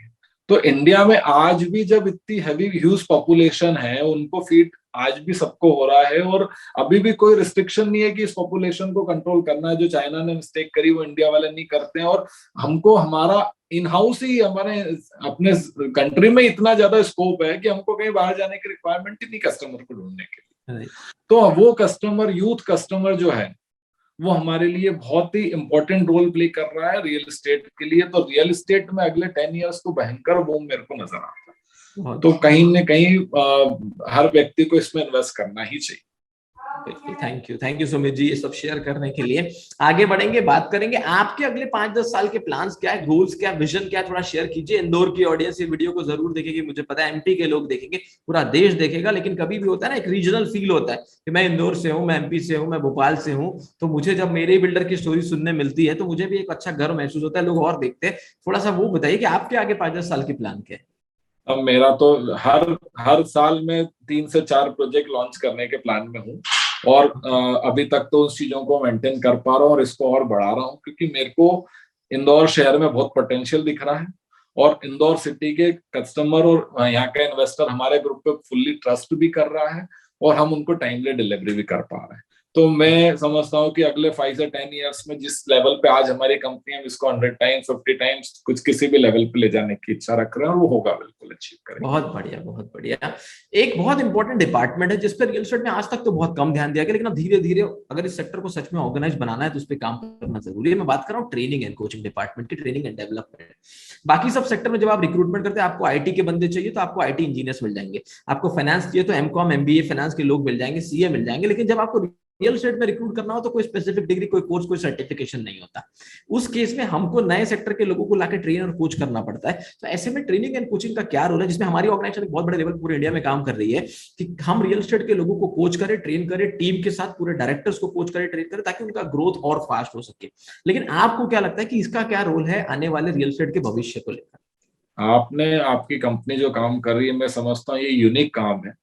तो इंडिया में आज भी जब इतनी हैवी ह्यूज पॉपुलेशन है, उनको फीड आज भी सबको हो रहा है, और अभी भी कोई रिस्ट्रिक्शन नहीं है कि इस पॉपुलेशन को कंट्रोल करना है। जो चाइना ने मिस्टेक करी वो इंडिया वाले नहीं करते हैं, और हमको हमारा इन हाउस ही, हमारे अपने कंट्री में इतना ज्यादा स्कोप है कि हमको कहीं बाहर जाने की रिक्वायरमेंट ही नहीं कस्टमर को ढूंढने के लिए। तो वो कस्टमर, यूथ कस्टमर जो है, वो हमारे लिए बहुत ही इंपॉर्टेंट रोल प्ले कर रहा है रियल एस्टेट के लिए। तो रियल एस्टेट में अगले 10 इयर्स तो भयंकर बूम मेरे को नजर आता है। तो कहीं न कहीं हर व्यक्ति को इसमें इन्वेस्ट करना ही चाहिए। थैंक यू सुमित जी ये सब शेयर करने के लिए। आगे बढ़ेंगे, बात करेंगे आपके अगले 5-10 साल के प्लान्स क्या है, गोल्स क्या, विजन क्या, थोड़ा शेयर कीजिए। इंदौर की ऑडियंस ये वीडियो को जरूर देखेगी, मुझे पता है एमपी के लोग देखेंगे, पूरा देश देखेगा, लेकिन कभी भी होता है ना एक रीजनल फील होता है कि मैं इंदौर से हूँ, मैं एमपी से हूँ, मैं भोपाल से हूँ, तो मुझे जब मेरे बिल्डर की स्टोरी सुनने मिलती है तो मुझे भी एक अच्छा गर्व महसूस होता है, लोग और देखते हैं। थोड़ा सा वो बताइए कि आपके आगे 5-10 साल की प्लान क्या है। अब मेरा तो हर साल में 3 से 4 प्रोजेक्ट लॉन्च करने के प्लान में हूँ, और अभी तक तो उस चीजों को मेंटेन कर पा रहा हूँ और इसको और बढ़ा रहा हूँ, क्योंकि मेरे को इंदौर शहर में बहुत पोटेंशियल दिख रहा है, और इंदौर सिटी के कस्टमर और यहाँ का इन्वेस्टर हमारे ग्रुप पे फुल्ली ट्रस्ट भी कर रहा है, और हम उनको टाइमली डिलीवरी भी कर पा रहे हैं। तो मैं समझता हूँ कि अगले 5 से 10 इयर्स में जिस लेवल पे आज हमारी कंपनी है, इसको 100 टाइम्स 50 टाइम्स कुछ किसी भी लेवल पे ले जाने की इच्छा रख रहे हैं, और वो होगा, बिल्कुल अचीव करेंगे। बहुत बढ़िया, बहुत बढ़िया। एक बहुत इंपॉर्टेंट डिपार्टमेंट है जिस पर रियल एस्टेट में आज तक तो बहुत कम ध्यान दिया गया, लेकिन अब धीरे धीरे अगर इस सेक्टर को सच में ऑर्गेनाइज बनाना है तो उस पर काम करना जरूरी है। मैं बात कर रहा हूँ ट्रेनिंग एंड कोचिंग डिपार्टमेंट की, ट्रेनिंग एंड डेवलपमेंट। बाकी सब सेक्टर में जब आप रिक्रूटमेंट करते हैं, आपको आईटी के बंदे चाहिए तो आपको आईटी इंजीनियर्स मिल जाएंगे, आपको फाइनेंस चाहिए तो एमकॉम एमबीए फाइनेंस के लोग मिल जाएंगे, सीए मिल जाएंगे। लेकिन जब आपको रियल एस्टेट में रिक्रूट करना हो तो कोई स्पेसिफिक डिग्री, कोई कोर्स, कोई सर्टिफिकेशन नहीं होता। उस केस में हमको नए सेक्टर के लोगों को लाकर ट्रेन और कोच करना पड़ता है। तो ऐसे में ट्रेनिंग एंड कोचिंग का क्या रोल है, जिसमें हमारी ऑर्गेनाइजेशन बहुत बड़े लेवल पूरे इंडिया में काम कर रही है कि हम रियल एस्टेट के लोगों को कोच करें, ट्रेन करें, टीम के साथ पूरे डायरेक्टर्स को कोच करें, ट्रेन करें, ताकि उनका ग्रोथ और फास्ट हो सके। लेकिन आपको क्या लगता है कि इसका क्या रोल है आने वाले रियल एस्टेट के भविष्य को लेकर। आपकी कंपनी जो काम कर रही है, मैं समझता हूँ ये यूनिक काम है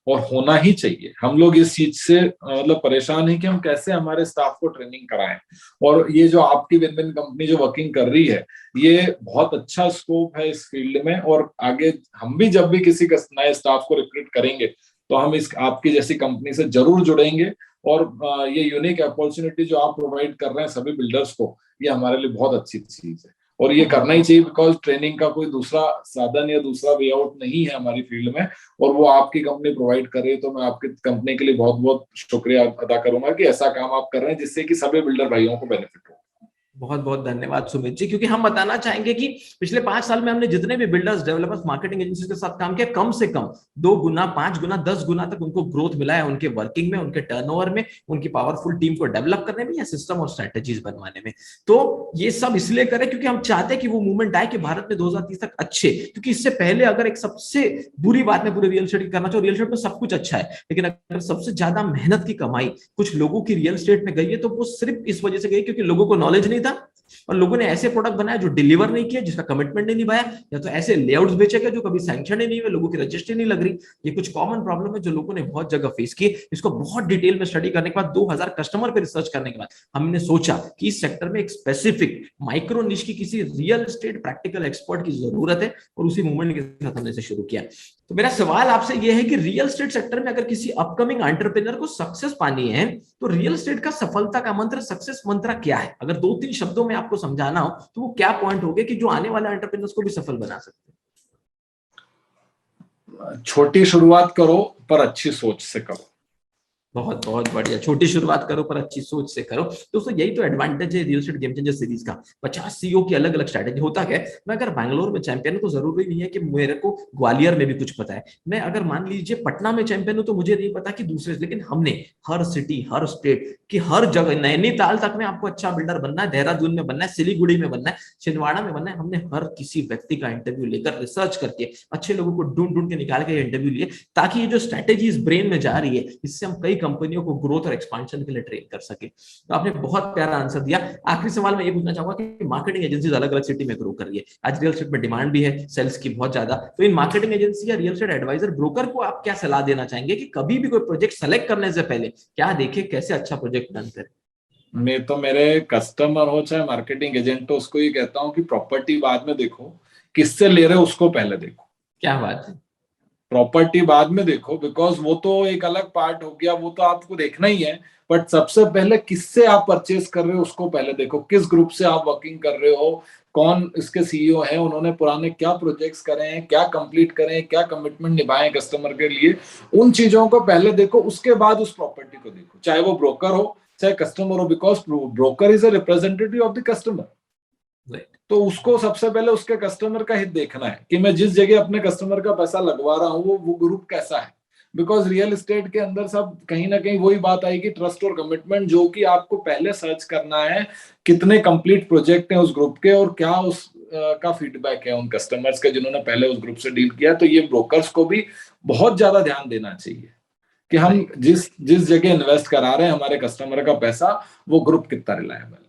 और होना ही चाहिए। हम लोग इस चीज से मतलब परेशान हैं कि हम कैसे हमारे स्टाफ को ट्रेनिंग कराएं, और ये जो आपकी विन विन कंपनी जो वर्किंग कर रही है, ये बहुत अच्छा स्कोप है इस फील्ड में। और आगे हम भी जब भी किसी नए स्टाफ को रिक्रूट करेंगे तो हम इस आपकी जैसी कंपनी से जरूर जुड़ेंगे, और ये यूनिक अपॉर्चुनिटी जो आप प्रोवाइड कर रहे हैं सभी बिल्डर्स को, ये हमारे लिए बहुत अच्छी चीज है, और ये करना ही चाहिए, बिकॉज ट्रेनिंग का कोई दूसरा साधन या दूसरा वे आउट नहीं है हमारी फील्ड में, और वो आपकी कंपनी प्रोवाइड कर रही है। तो मैं आपकी कंपनी के लिए बहुत बहुत शुक्रिया अदा करूंगा कि ऐसा काम आप कर रहे हैं जिससे कि सभी बिल्डर भाइयों को बेनिफिट हो। बहुत बहुत धन्यवाद सुमित जी, क्योंकि हम बताना चाहेंगे कि पिछले 5 साल में हमने जितने भी बिल्डर्स, डेवलपर्स, मार्केटिंग एजेंसीज के साथ काम किया, कम से कम 2 गुना, 5 गुना, 10 गुना तक उनको ग्रोथ मिला है, उनके वर्किंग में, उनके टर्नओवर में, उनकी पावरफुल टीम को डेवलप करने में या सिस्टम और स्ट्रेटेजीज बनवाने में। तो ये सब इसलिए करें क्योंकि हम चाहते हैं कि वो मूवमेंट आए कि भारत में 2030 तक अच्छे, क्योंकि इससे पहले अगर एक सबसे बुरी बात में पूरे रियल एस्टेट की करना चाहो, रियल एस्टेट में सब कुछ अच्छा है, लेकिन अगर सबसे ज्यादा मेहनत की कमाई कुछ लोगों की रियल एस्टेट में गई है तो वो सिर्फ इस वजह से गई क्योंकि लोगों को नॉलेज नहीं था और लोगों ने ऐसे प्रोडक्ट बनाया जो डिलीवर नहीं किया, जिसका कमिटमेंट नहीं निभाया, या तो ऐसे लेआउट्स बेचे गए जो कभी सैंक्शन ही नहीं हुए, लोगों की रजिस्ट्री नहीं लग रही। ये कुछ कॉमन प्रॉब्लम है जो लोगों ने बहुत जगह फेस की। इसको बहुत डिटेल में स्टडी करने के बाद, 2000 कस्टमर पे रिसर्च करने के बाद हमने सोचा कि इस सेक्टर में एक स्पेसिफिक माइक्रो निश की किसी रियल एस्टेट प्रैक्टिकल एक्सपर्ट की जरूरत है, और उसी मूवमेंट के साथ हमने इसे शुरू किया। तो मेरा सवाल आपसे यह है कि रियल एस्टेट सेक्टर में अगर किसी अपकमिंग एंटरप्रेन्योर को सक्सेस पानी है तो रियल एस्टेट का सफलता का मंत्र, सक्सेस मंत्र क्या है? अगर 2-3 शब्दों में आपको समझाना हो तो वो क्या पॉइंट होंगे कि जो आने वाले एंटरप्रेन्योर्स को भी सफल बना सकते हैं? छोटी शुरुआत करो पर अच्छी सोच से करो। बहुत बहुत बढ़िया, छोटी शुरुआत करो पर अच्छी सोच से करो। दोस्तों यही तो एडवांटेज है real estate game changer series का। 50 सीईओ की अलग अलग स्ट्रैटेजी होता है। मैं अगर बैंगलोर में चैंपियन हूं तो जरूरी नहीं है कि मेरे को ग्वालियर में भी कुछ पता है। मैं अगर मान लीजिए पटना में चैंपियन हूं तो मुझे नहीं पता कि दूसरे, लेकिन हमने हर सिटी, हर स्टेट की हर जगह, नैनीताल तक में आपको अच्छा बिल्डर बनना है, देहरादून में बनना है, सिलीगुड़ी में बनना है, छिंदवाड़ा में बनना है, हमने हर किसी व्यक्ति का इंटरव्यू लेकर, रिसर्च करके, अच्छे लोगों को ढूंढ ढूंढ के निकाल के इंटरव्यू लिए, ताकि ये जो स्ट्रैटेजीज ब्रेन में जा रही है इससे हम कई कंपनियों को ग्रोथ और एक्सपांशन के लिए ट्रेन कर सके। तो आपने बहुत प्यारा आंसर दिया। आखिरी सवाल मैं ये पूछना चाहूंगा कि मार्केटिंग एजेंसीज अलग अलग सिटी में ग्रो कर रही है, आज रियल एस्टेट में डिमांड भी है सेल्स की बहुत ज्यादा, तो इन मार्केटिंग एजेंसी या रियल एस्टेट एडवाइजर, ब्रोकर को आप क्या सलाह देना चाहेंगे कि कभी भी कोई प्रोजेक्ट सेलेक्ट करने से पहले क्या देखे, कैसे अच्छा प्रोजेक्ट डन करे? मैं तो मेरे कस्टमर हो चाहे मार्केटिंग एजेंट हो, उसको ये कहता हूँ कि प्रॉपर्टी बाद में देखो, किससे ले रहे हो उसको पहले देखो। क्या बात है। प्रॉपर्टी बाद में देखो, बिकॉज वो तो एक अलग पार्ट हो गया, वो तो आपको देखना ही है, बट सबसे पहले किससे आप परचेज कर रहे हो उसको पहले देखो। किस ग्रुप से आप वर्किंग कर रहे हो, कौन इसके सीईओ हैं, उन्होंने पुराने क्या प्रोजेक्ट्स करे हैं, क्या कंप्लीट करे हैं, क्या कमिटमेंट निभाए कस्टमर के लिए, उन चीजों को पहले देखो। उसके बाद उस प्रॉपर्टी को देखो, चाहे वो ब्रोकर हो चाहे कस्टमर हो, because broker is a representative of the customer. तो उसको सबसे पहले उसके कस्टमर का हित देखना है कि मैं जिस जगह अपने कस्टमर का पैसा लगवा रहा हूँ वो ग्रुप कैसा है। बिकॉज रियल एस्टेट के अंदर सब कहीं ना कहीं वही बात आएगी, ट्रस्ट और कमिटमेंट, जो कि आपको पहले सर्च करना है कितने कंप्लीट प्रोजेक्ट हैं उस ग्रुप के और क्या उस का फीडबैक है उन कस्टमर्स का जिन्होंने पहले उस ग्रुप से डील किया। तो ये ब्रोकर्स को भी बहुत ज्यादा ध्यान देना चाहिए कि हम जिस जिस जगह इन्वेस्ट करा रहे हैं हमारे कस्टमर का पैसा, वो ग्रुप कितना रिलायबल है।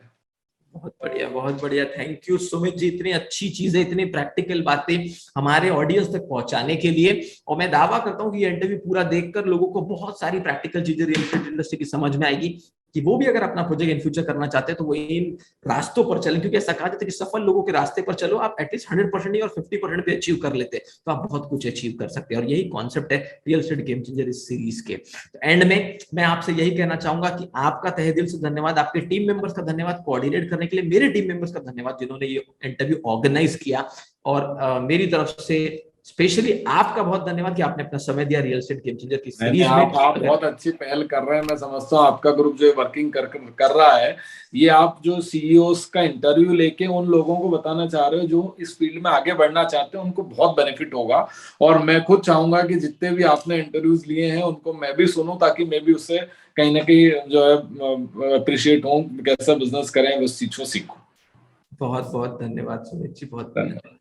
बहुत बढ़िया, बहुत बढ़िया। थैंक यू सुमित जी, इतनी अच्छी चीजें, इतनी प्रैक्टिकल बातें हमारे ऑडियंस तक पहुंचाने के लिए। और मैं दावा करता हूं कि ये इंटरव्यू पूरा देखकर लोगों को बहुत सारी प्रैक्टिकल चीजें रियल एस्टेट इंडस्ट्री की समझ में आएगी कि वो भी अगर अपना प्रोजेक्ट इन फ्यूचर करना चाहते हैं तो वो इन रास्तों पर चलें, क्योंकि ऐसा कहा जाता है कि सफल लोगों के रास्ते पर चलो, आप एटलीस्ट 100% नहीं और 50% भी अचीव कर लेते तो आप बहुत कुछ अचीव कर सकते हैं। और यही कॉन्सेप्ट है रियल एस्टेट गेम चेंजर इस सीरीज के। तो एंड में मैं आपसे यही कहना चाहूंगा कि आपका तहे दिल से धन्यवाद, आपके टीम मेंबर्स का धन्यवाद, कोऑर्डिनेट करने के लिए मेरे टीम मेंबर्स का धन्यवाद जिन्होंने ये इंटरव्यू ऑर्गेनाइज किया, और मेरी तरफ से स्पेशली आपका बहुत धन्यवाद कि आपने अपना समय दिया रियल एस्टेट गेम चेंजर की सीरीज में। आप बहुत अच्छी पहल कर रहे हैं। मैं समझता हूँ आपका ग्रुप जो वर्किंग कर रहा है, ये आप जो सीईओस का इंटरव्यू लेके उन लोगों को बताना चाह रहे हो जो इस फील्ड में आगे बढ़ना चाहते हैं, उनको बहुत बेनिफिट होगा। और मैं खुद चाहूंगा कि जितने भी आपने इंटरव्यूज लिए हैं उनको मैं भी सुनूं, ताकि मैं भी उससे कहीं ना कहीं जो है अप्रिशिएट हूँ, कैसा बिजनेस करें उस चीज को सीखूं। बहुत बहुत धन्यवाद सुमित जी, बहुत धन्यवाद।